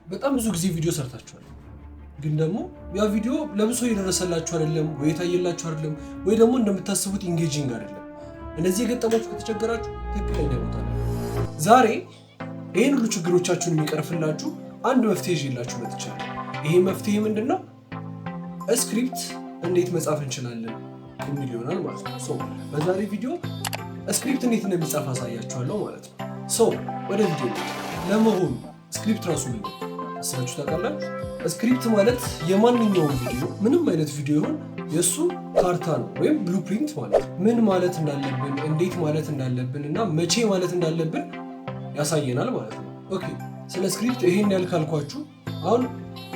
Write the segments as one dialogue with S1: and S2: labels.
S1: በጣም ብዙ ጊዜ ቪዲዮ ሰርታችኋል፣ ግን ደግሞ ያ ቪዲዮ ለብሶ እየደረሰላችሁ አይደለም ወይ ታየላችሁ አይደለም ወይ ደግሞ እንደምታስቡት ኢንጌጂንግ አይደለም። እንደዚህ የገጠማችሁ ከተቸገራችሁ ትክክለኛ ቦታ ነው። ዛሬ ይህን ሁሉ ችግሮቻችሁን የሚቀርፍላችሁ አንድ መፍትሄ ይዤላችሁ መጥቻለሁ። ይሄ መፍትሄ ምንድነው? ስክሪፕት እንዴት መጻፍ እንችላለን የሚል ይሆናል ማለት ነው። በዛሬ ቪዲዮ ስክሪፕት እንዴት እንደሚጻፍ አሳያችኋለሁ ማለት ነው። ወደ ቪዲዮ ለመሆኑ ስክሪፕት ራሱ ምን አስባችሁ ታውቃላችሁ? ስክሪፕት ማለት የማንኛውም ቪዲዮ ምንም አይነት ቪዲዮ ይሁን የእሱ ካርታ ነው ወይም ብሉፕሪንት ማለት ነው። ምን ማለት እንዳለብን፣ እንዴት ማለት እንዳለብን እና መቼ ማለት እንዳለብን ያሳየናል ማለት ነው። ኦኬ፣ ስለ ስክሪፕት ይሄን ያህል ካልኳችሁ አሁን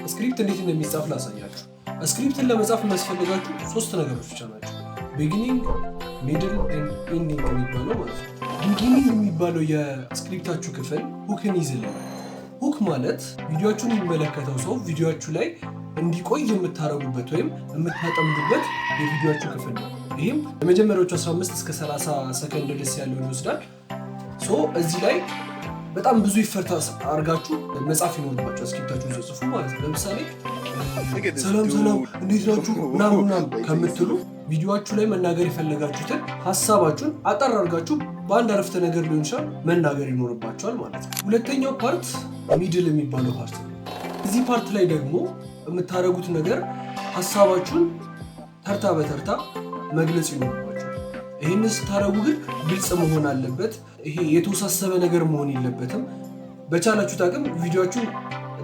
S1: ስክሪፕት እንዴት እንደሚጻፍ ላሳያችሁ። ስክሪፕትን ለመጻፍ የሚያስፈልጋችሁ 3 ነገሮች ብቻ ናቸው። ቢጊኒንግ፣ ሚድል ኤንድ ኢንዲንግ የሚባለው ማለት ነው። ቢጊኒንግ የሚባለው የስክሪፕታችሁ ክፍል ሁክን ይዝልናል። ሁክ ማለት ቪዲዮአችሁን የሚመለከተው ሰው ቪዲዮአችሁ ላይ እንዲቆይ የምታረጉበት ወይም የምታጠምዱበት የቪዲዮአችሁ ክፍል ነው። ይህም የመጀመሪያዎቹ 15 እስከ 30 ሰከንድ ድረስ ያለውን ይወስዳል። እዚህ ላይ በጣም ብዙ ይፈርታ አድርጋችሁ መጻፍ ይኖርባችኋል ስክሪፕታችሁን ጽፉ ማለት ነው። ለምሳሌ ሰላም እንዴት ናችሁ ምናምን ከምትሉ ቪዲዮአችሁ ላይ መናገር የፈለጋችሁትን ሀሳባችሁን አጠር አድርጋችሁ በአንድ አረፍተ ነገር ሊሆን ይችላል መናገር ይኖርባችኋል ማለት ነው። ሁለተኛው ፓርት ሚድል የሚባለው ፓርት ነው። እዚህ ፓርት ላይ ደግሞ የምታደርጉት ነገር ሀሳባችሁን ተርታ በተርታ መግለጽ ይኖርባችኋል። ይህንን ስታደርጉ ግን ግልጽ መሆን አለበት። ይሄ የተወሳሰበ ነገር መሆን የለበትም። በቻላችሁት አቅም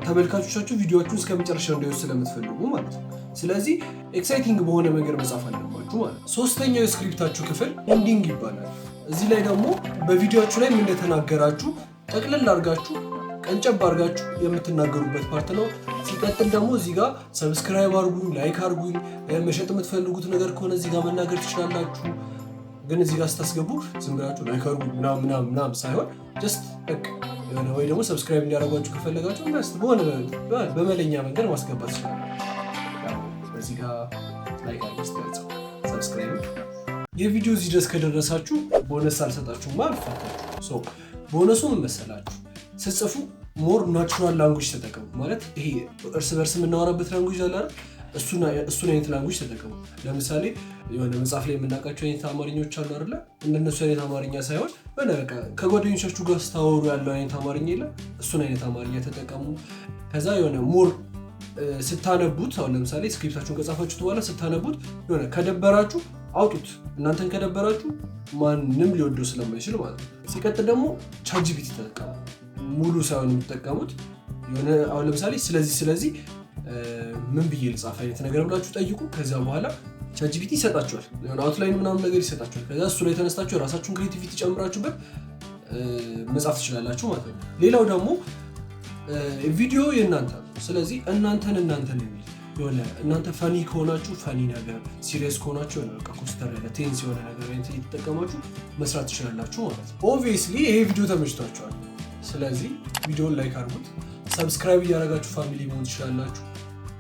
S1: ተመልካቾቻችሁ ቪዲዮአችሁን እስከ መጨረሻው እንዲወስዱ ስለምትፈልጉ ማለት ነው። ስለዚህ ኤክሳይቲንግ በሆነ መንገድ መጻፍ አለባችሁ ማለት ነው። ሶስተኛው የስክሪፕታችሁ ክፍል ኢንዲንግ ይባላል። እዚህ ላይ ደግሞ በቪዲዮአችሁ ላይ ምን እንደተናገራችሁ ጠቅልል አድርጋችሁ ቀንጨብ አድርጋችሁ የምትናገሩበት ፓርት ነው። ሲቀጥል ደግሞ እዚህ ጋር ሰብስክራይብ አድርጉኝ፣ ላይክ አድርጉኝ፣ መሸጥ የምትፈልጉት ነገር ከሆነ እዚህ ጋር መናገር ትችላላችሁ። ግን እዚህ ጋር ስታስገቡ ዝም ብላችሁ ላይክ አድርጉኝ ምናምን ሳይሆን ጀስት ወይ ደግሞ ሰብስክራይብ እንዲያደርጓችሁ ከፈለጋችሁ በሆነ በመለኛ መንገድ ማስገባት ትችላላችሁ። እዚህ ጋር ላይክ አድርጉኝ፣ ሰብስክራይብ። የቪዲዮ እዚህ ድረስ ከደረሳችሁ ቦነስ አልሰጣችሁም አልፋታችሁ። ቦነሱ ምን መሰላችሁ? ስትጽፉ ሞር ናቹራል ላንጉጅ ተጠቀሙ። ማለት ይሄ እርስ በርስ የምናወራበት ላንጉጅ አለ አይደል? እሱን አይነት ላንጉጅ ተጠቀሙ። ለምሳሌ የሆነ መጽሐፍ ላይ የምናውቃቸው አይነት አማርኞች አሉ አይደለ? እንደነሱ አይነት አማርኛ ሳይሆን በቃ ከጓደኞቻችሁ ጋር ስታወሩ ያለው አይነት አማርኛ የለም፣ እሱን አይነት አማርኛ ተጠቀሙ። ከዛ የሆነ ሞር ስታነቡት፣ አሁን ለምሳሌ ስክሪፕታችሁን ከጻፋችሁት በኋላ ስታነቡት የሆነ ከደበራችሁ አውጡት። እናንተን ከደበራችሁ ማንም ሊወደው ስለማይችል ማለት ነው። ሲቀጥል ደግሞ ቻትጂፒቲ ተጠቀሙ። ሙሉ ሳይሆን የምትጠቀሙት የሆነ አሁን ለምሳሌ ስለዚህ ምን ብዬ ልጻፍ አይነት ነገር ብላችሁ ጠይቁ። ከዛ በኋላ ቻትጂፒቲ ይሰጣችኋል፣ የሆነ አውትላይን ምናምን ነገር ይሰጣችኋል። ከዛ እሱ ላይ ተነስታችሁ የራሳችሁን ክሬቲቪቲ ጨምራችሁበት መጻፍ ትችላላችሁ ማለት ነው። ሌላው ደግሞ ቪዲዮ የእናንተ ነው። ስለዚህ እናንተን የሚል የሆነ እናንተ ፈኒ ከሆናችሁ ፈኒ ነገር፣ ሲሪየስ ከሆናችሁ የሆነ በቃ ኮስተር ያለ ቴንስ የሆነ ነገር አይነት እየተጠቀማችሁ መስራት ትችላላችሁ ማለት ነው። ኦብቪየስሊ ይሄ ቪዲዮ ተመችቷችኋል። ስለዚህ ቪዲዮን ላይክ አድርጉት፣ ሰብስክራይብ እያደረጋችሁ ፋሚሊ መሆን ትችላላችሁ።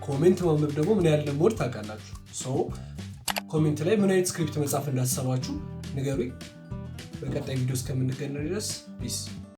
S1: ኮሜንት ማንበብ ደግሞ ምን ያለ ሞድ ታውቃላችሁ። ኮሜንት ላይ ምን አይነት ስክሪፕት መጻፍ እንዳሰባችሁ ንገሩኝ። በቀጣይ ቪዲዮ እስከምንገናኝ ድረስ ፒስ።